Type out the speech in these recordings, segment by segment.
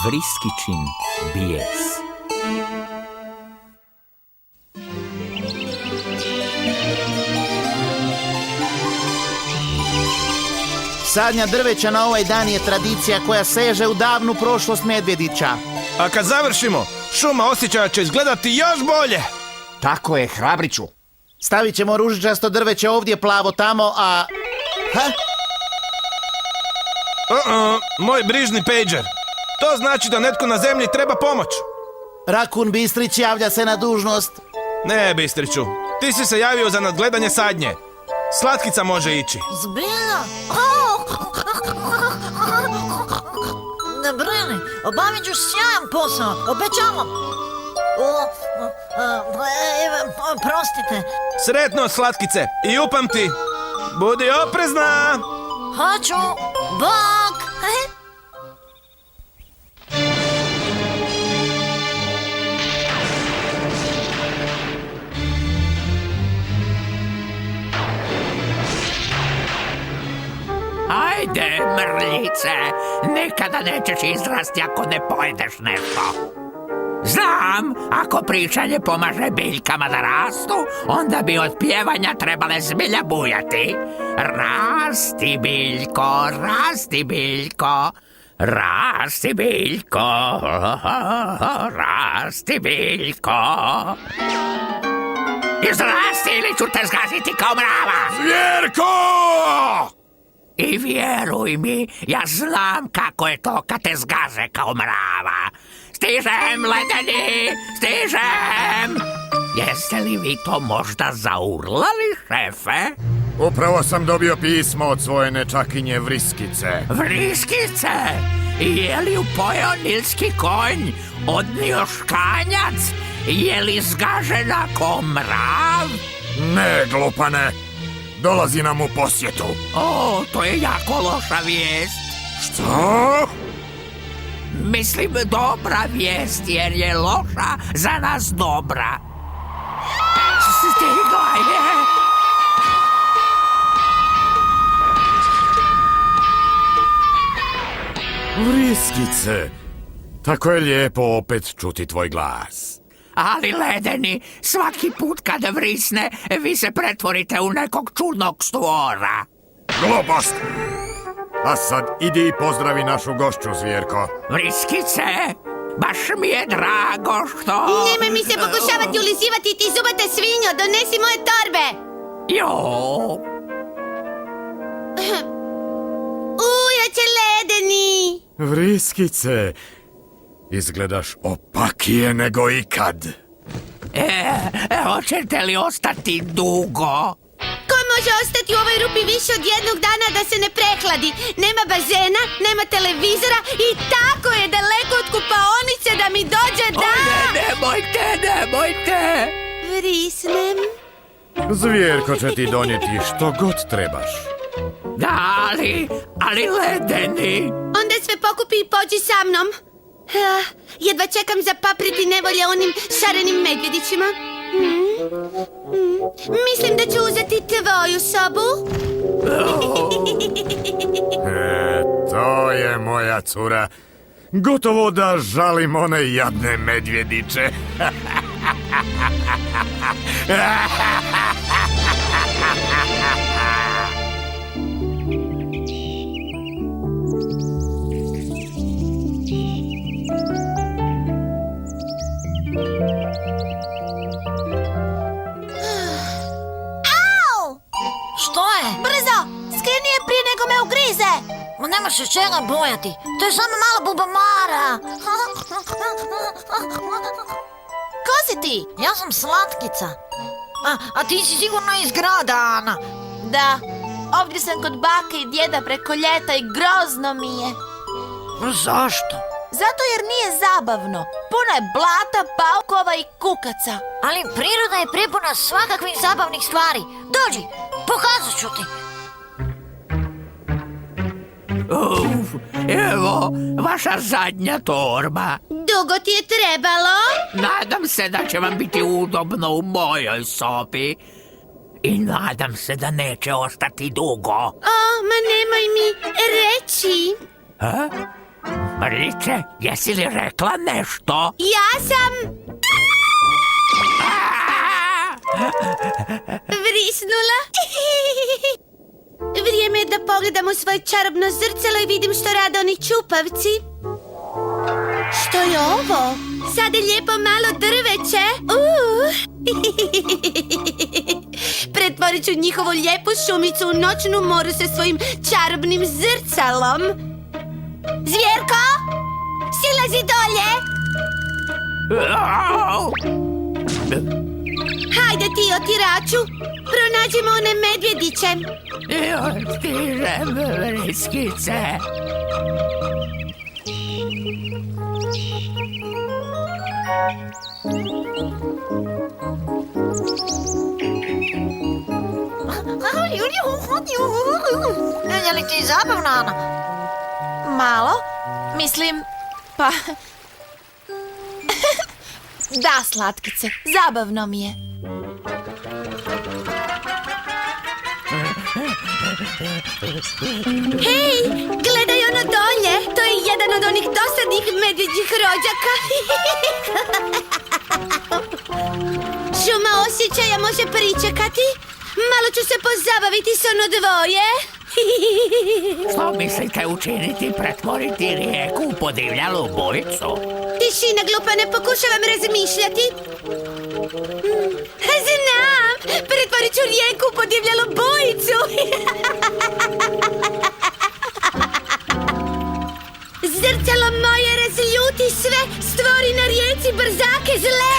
Vriskičin bijes. Sadnja drveća na ovaj dan je tradicija koja seže u davnu prošlost Medvjedića. A kad završimo, šuma osjećaja će izgledati još bolje. Tako je, hrabriću. Stavit ćemo ružičasto drveće ovdje, plavo tamo, a... Ha? Moj brižni pager. To znači da netko na zemlji treba pomoć. Rakun Bistrić javlja se na dužnost. Ne, Bistriću, ti si se javio za nadgledanje sadnje. Slatkica može ići. Zbilja? Ne brini, obavit ću sjajan posao, obećavam. Prostite. Sretno, Slatkice, i upamti, budi oprezna. Hoću, bok. Ajde, mrljice, nikada nećeš izrasti ako ne pojedeš nešto. Znam, ako pričanje pomaže biljkama da rastu, onda bi od pjevanja trebale zbilja bujati. Rasti, biljko, rasti, biljko, rasti, biljko, rasti, biljko. Izrasti ili ću te zgaziti kao mrava. Zvjerko! I vjeruj mi, ja znam kako je to kad te zgaze kao mrava. Stižem, ledeni, stižem! Jeste li vi to možda zaurlali, šefe? Upravo sam dobio pismo od svoje nečakinje Vriskice. Vriskice? Je li upojao nilski konj? Odnio škanjac? Je li zgažena ko mrav? Ne, glupane. Dolazi nam u posjetu. O, to je jako loša vijest. Što? Mislim, dobra vijest, jer je loša za nas dobra. Stigla je. Vriskice, tako je lijepo opet čuti tvoj glas. Ali ledeni, svaki put kada vrisne, vi se pretvorite u nekog čudnog stvora. Glupost! A sad idi i pozdravi našu gošću, Zvjerko. Vriskice, baš mi je drago što... Nemoj mi se pokušavati ulizivati, ti zubata svinjo, donesi moje torbe. Jo. Ujače ledeni. Vriskice, izgledaš opakije nego ikad. Hoćete li ostati dugo? Ko može ostati u ovoj rupi više od jednog dana da se ne prehladi? Nema bazena, nema televizora i tako je daleko od kupaonice da mi dođe da... O ne, nemojte! Vrisnem. Zvjerko će ti donijeti što god trebaš. Da, ali ledeni. Onda sve pokupi i pođi sa mnom. Jedva čekam za papriti nevolje onim šarenim medvjedićima. Mislim da ću uzeti tvoju sobu. To je moja cura. Gotovo da žalim one jadne medvjediće. Što je? Brzo, skreni je prije nego me ugrize. Ma nemaš se čega bojati. To je samo mala bubamara. Ko si ti? Ja sam Slatkica. A ti si sigurno iz grada, Ana. Da, ovdje sam kod bake i djeda preko ljeta i grozno mi je. Zašto? Zato jer nije zabavno. Puno je blata, paukova i kukaca. Ali priroda je prepuna svakakvih zabavnih stvari. Dođi, pokazat ću ti. Evo, vaša zadnja torba. Dugo ti je trebalo? Nadam se da će vam biti udobno u mojoj sobi. I nadam se da neće ostati dugo. O, ma nemoj mi reći. Mrljice, jesi li rekla nešto? Ja sam vrisnula. Vrijeme je da pogledamo svoje čarobno zrcalo i vidim što rade oni čupavci. Što je ovo? Sad je lijepo malo drveće. Pretvorit ću njihovu lijepu šumicu u noćnu moru sa svojim čarobnim zrcalom. Zvjerko, silazi dolje. Hajde ti, otiraču, pronađimo one medvjediće. Stižem, vriskice. Je li ti zabavna, Ana? Malo. Mislim, pa... Da, slatkice, zabavno mi je. Hej, gledaj ono dolje. To je jedan od onih dosadnih medvjeđih rođaka. Šuma osjećaja može pričekati. Malo ću se pozabaviti s ono dvoje. Što mislite učiniti, pretvoriti rijeku u podivljalu bujicu? Tišina, glupa, ne pokušavam razmišljati. Znam, pretvorit ću rijeku u podivljalu bujicu. Zrcalo moje razljuti sve, stvori na rijeci brzake zle.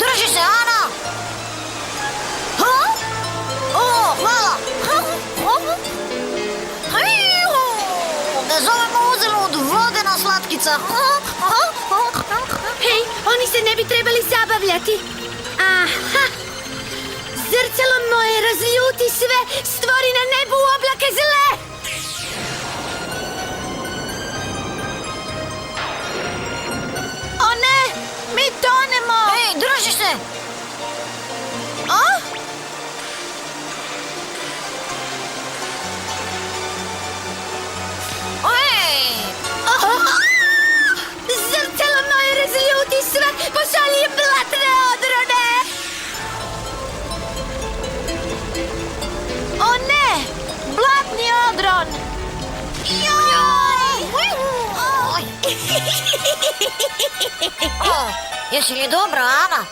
Drži se, Ana! O, hvala! Ne zovemo uzalud, vodena slatkica! Hej, oni se ne bi trebali zabavljati. Aha! Zrcalo moje razljuti sve, stvori na nebu oblake zle. O ne, mi tonemo! Ej, drži se! A? Ej! Zrcalo moje razljuti sve, pošalji blatne odrone. O ne, blatni odron! Jesi li dobra, Ana?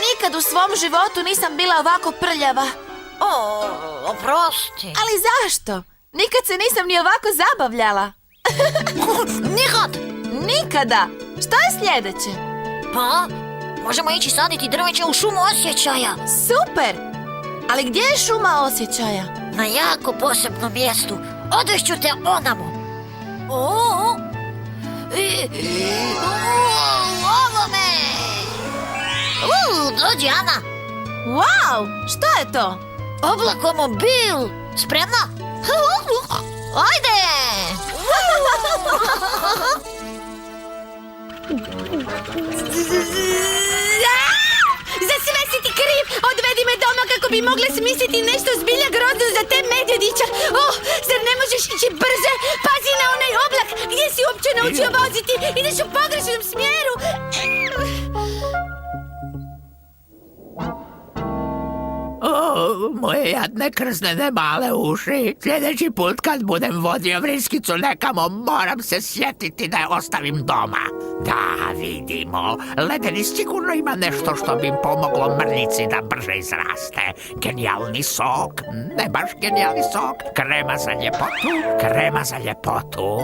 Nikad u svom životu nisam bila ovako prljava. O, oprosti. Ali zašto? Nikad se nisam ni ovako zabavljala. Nikad! Nikada! Što je sljedeće? Pa, možemo ići saditi drveće u šumu osjećaja. Super! Ali gdje je šuma osjećaja? Na jako posebnom mjestu. Odvešću te onamo. Ovo me! Dođi, Ana. Wow! Što je to? Oblakomobil. Spremna? Ajde! Za sve si ti kriv! Odvedi me doma kako bi mogla smisliti nešto zbilja grozno za te medvjedića. Zar ne možeš ići brže? Pazi na onaj oblak! Gdje si uopće naučio voziti? Ideš u pogrešnom smjeru! Moje jadne krznene male uši. Sljedeći put kad budem vodio vriskicu nekamo, moram se sjetiti da je ostavim doma. Da, vidimo. Ledeni sigurno ima nešto što bi im pomoglo mrljici da brže izraste. Genijalni sok. Ne baš genijalni sok. Krema za ljepotu. Krema za ljepotu.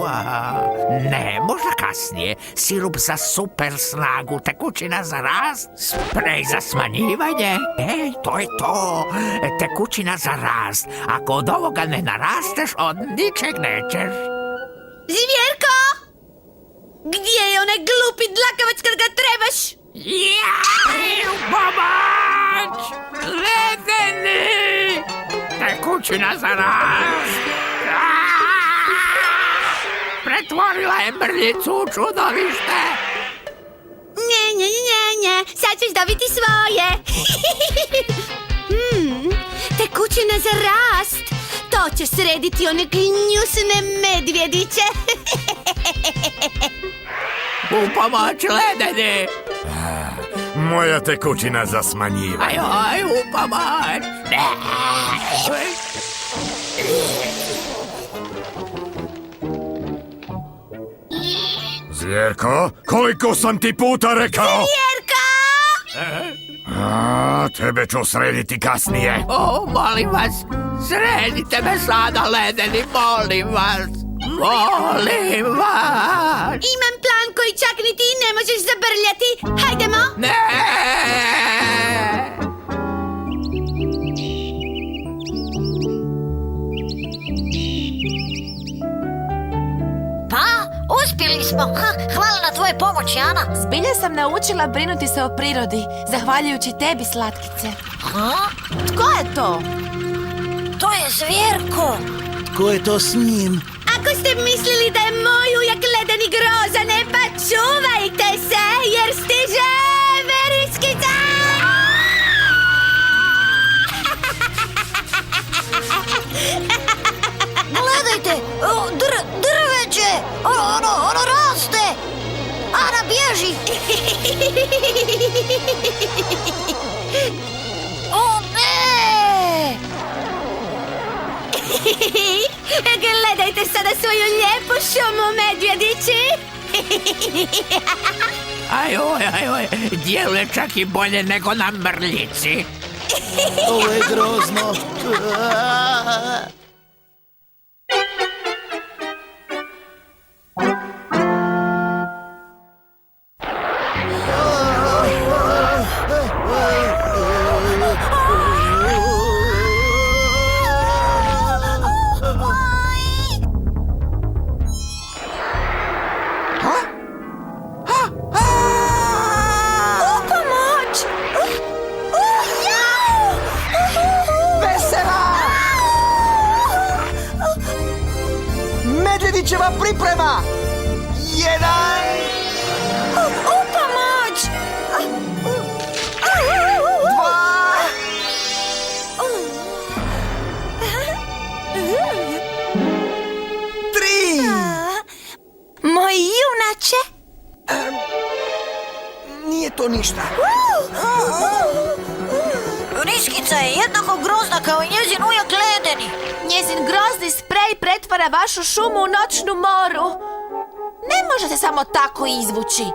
Ne, možda kasnije. Sirup za super snagu. Tekućina za rast. Sprej za smanjivanje. Ej, to je to. Tekućina za rast. Ako od ovoga ne narasteš, od ničeg nećeš. Zvjerko! Gdje je onaj glupi dlakavac kad ga trebaš? Jaj, pomoć! Ledeni! Tekućina za rast. pretvorila je mrljicu u čudovište. Ne, sad ćeš dobiti svoje. Tekućina za rast. To će srediti one gnjusne medvjediće. U pomoć, Ledeni. Moja tekućina za smanjivanje. Ajoj, u pomoć. Zvjerko, koliko sam ti puta rekao? Jerka! A, tebe ću srediti kasnije. O, molim vas, sredite me sada, Ledeni, molim vas. Molim vas. Imam plan koji čak ni ti ne možeš zabrljati. Hajdemo! Ne! Pa, uspjeli smo. Hvala na tvoje pomoći, Ana. Zbilja sam naučila brinuti se o prirodi, zahvaljujući tebi, Slatkice. Tko je to? To je Zvjerko. Ko je to s njim? Ako ste mislili da je moj ujak Ledeni grozan, pa čuvajte se, jer stiže Veriskica! Gledajte, drveće, ono raste. Ana, bježi. O, ne! Gledajte sada svoju lijepu šumu, medvjedići. Ajoj, djeluje čak i bolje nego na mrljici. Ovo je grozno. Medvjedićeva priprema! 1! U pomoć! 2! 3! Moj junače! Nije to ništa. Vriskica je jednako grozna kao i njezin ujak Ledeni. Njezin grozni sprej pretvara vašu šumu u noćnu moru. Ne može se samo tako izvući.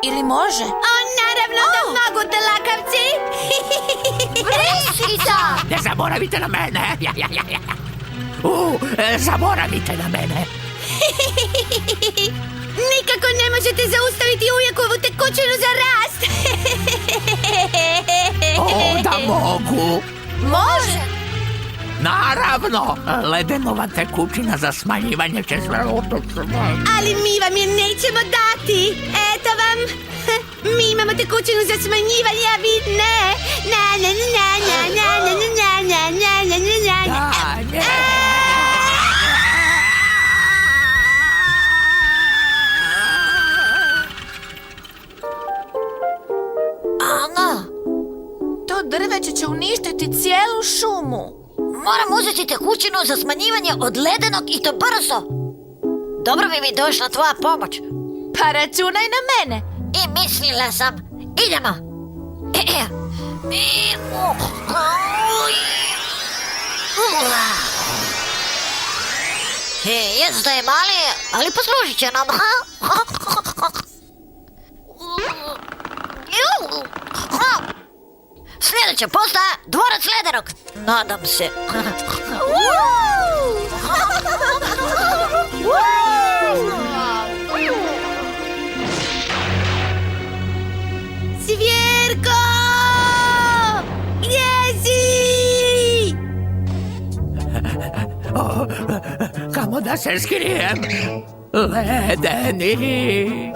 Ili može? O, naravno da mogu, dlakavci! Vriskica! Ne zaboravite na mene. Zaboravite na mene. Nikako ne možete zaustaviti ujakovu tekućinu za rast! O, da mogu. Može! Naravno, Ledenova tekućina za smanjivanje će zvrlo. Ali mi vam je nećemo dati! Eto vam! Mi imamo tekućinu za smanjivanje, a vi ne! Na, na, na, na, na, na, na, na, na, na, na, na. Ana, To drveće će uništiti cijelu šumu. moram uzeti tekućinu za smanjivanje od Ledenog i to brzo. Dobro bi mi došla tvoja pomoć. Pa računaj na mene. I mislila sam. Idemo. Jest da je mali, ali poslužit će nam. Sljedeća postaja, dvorac Ledenog. Nadam se. Zvjerko! Gdje si? Kamo da se skrijem? Ledeni.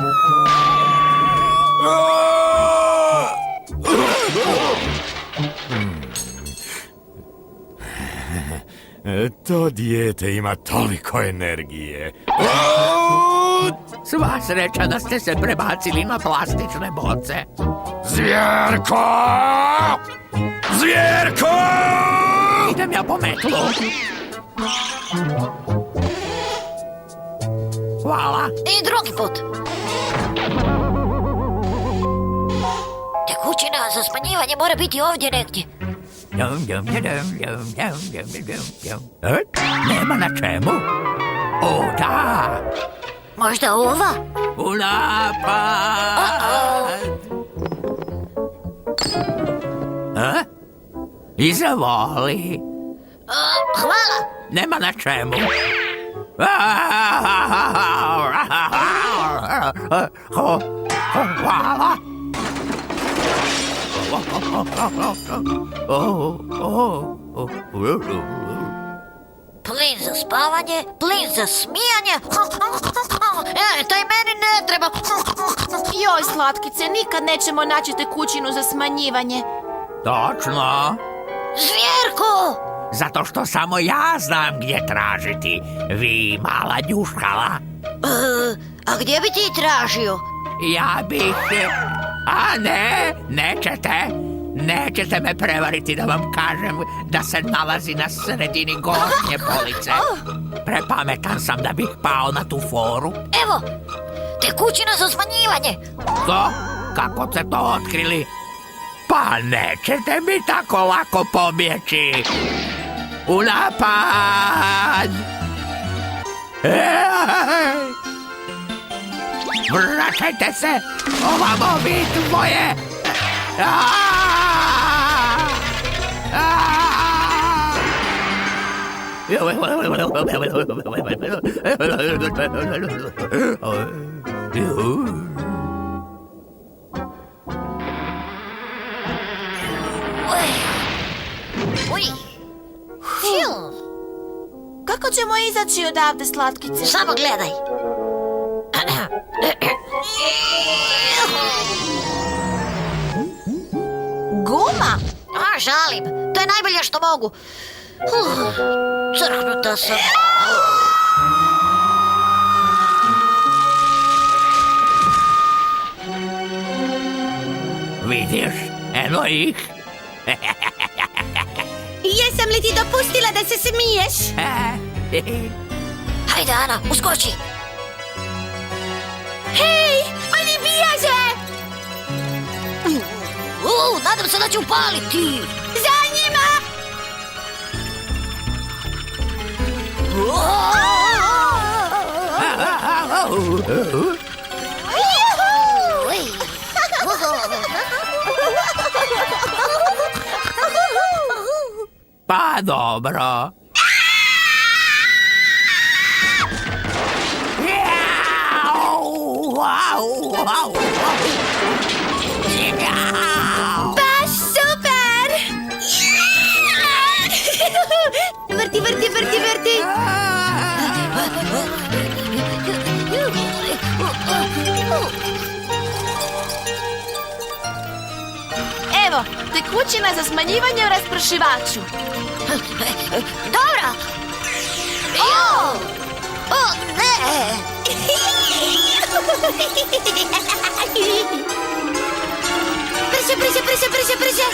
To dijete ima toliko energije. Sva sreća da ste se prebacili na plastične boce. Zvjerko! Zvjerko! Idem ja po metlu. Hvala. I drugi put. Tekućina za smanjivanje mora biti ovdje negdje. Nema na čemu. O, da. Možda ova? U napad. Izvoli. Hvala. Nema na čemu. Hvala. Plin za spavanje, plin za smijanje. Taj meni ne treba. Joj, slatkice, nikad nećemo naći tekućinu za smanjivanje. Točno. Zvjerko! Zato što samo ja znam gdje tražiti. Vi mala njuškala. A gdje bi ti tražio? Ja bih... A ne, nećete me prevariti da vam kažem da se nalazi na sredini gornje police. Prepametan sam da bih pao na tu foru. Evo, tekućina za smanjivanje. To? Kako ste to otkrili? Pa nećete mi tako lako pobjeći. U napad! Vraćajte se! Ovamo vi dvoje! Uj. Fiu. Kako ćemo izaći odavde, slatkice? Samo gledaj. Guma? A, žalim. To je najbolje što mogu. Crknuta sam. Vidiš, eno ih. Jesam li ti dopustila da se smiješ? Hajde, Ana, uskoči. Hej, oni bježe! Nadam se da će upaliti. Za njima! Pa dobro. Baš super! Vrti, vrti, vrti, vrti! Evo, tekućina za smanjivanje u raspršivaču. Dobro. O, ne! Brže, brže, brže, brže, brže!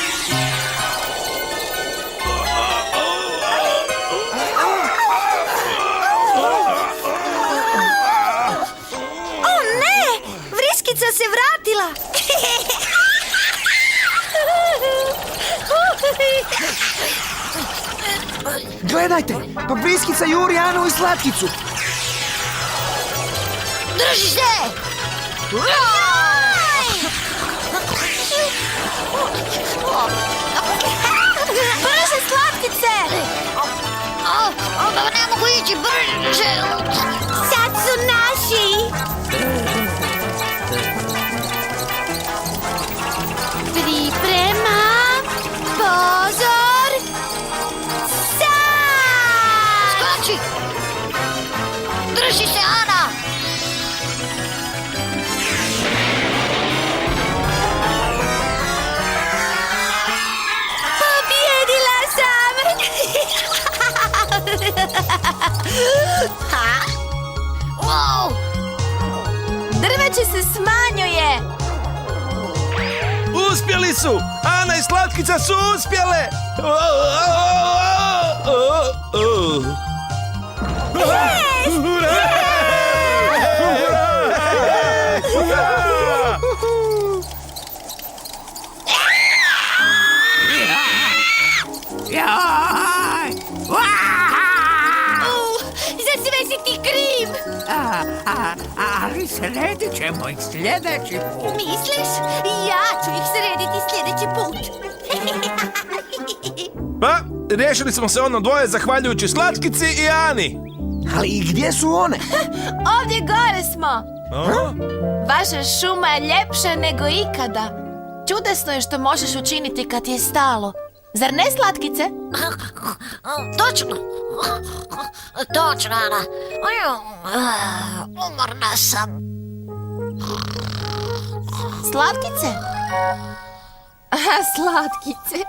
O ne! Vriskica se vratila! Gledajte, pa Vriskica juri Anu i Slatkicu. Drži se! Brže, slatkice! Ne mogu ići brže. Sad su naši! Priprema, pozor, sad! Skoči! Drži se, Ana! Pobjedila sam! Ha? Wow! Drveće se smanjuje. Uspjeli su! Ana i Slatkica su uspjele! Joj! Za sve si ti kriv! Ali sredit ćemo ih sljedeći put. Misliš? Ja ću ih srediti sljedeći put. Pa, riješili smo se ono dvoje zahvaljujući Slatkici i Ani. Ali i gdje su one? Ovdje gore smo. Vaša šuma je ljepša nego ikada. Čudesno je što možeš učiniti kad ti je stalo. Zar ne, Slatkice? Točno. Točno, Ana. Umorna sam. Slatkice? Aha, Slatkice.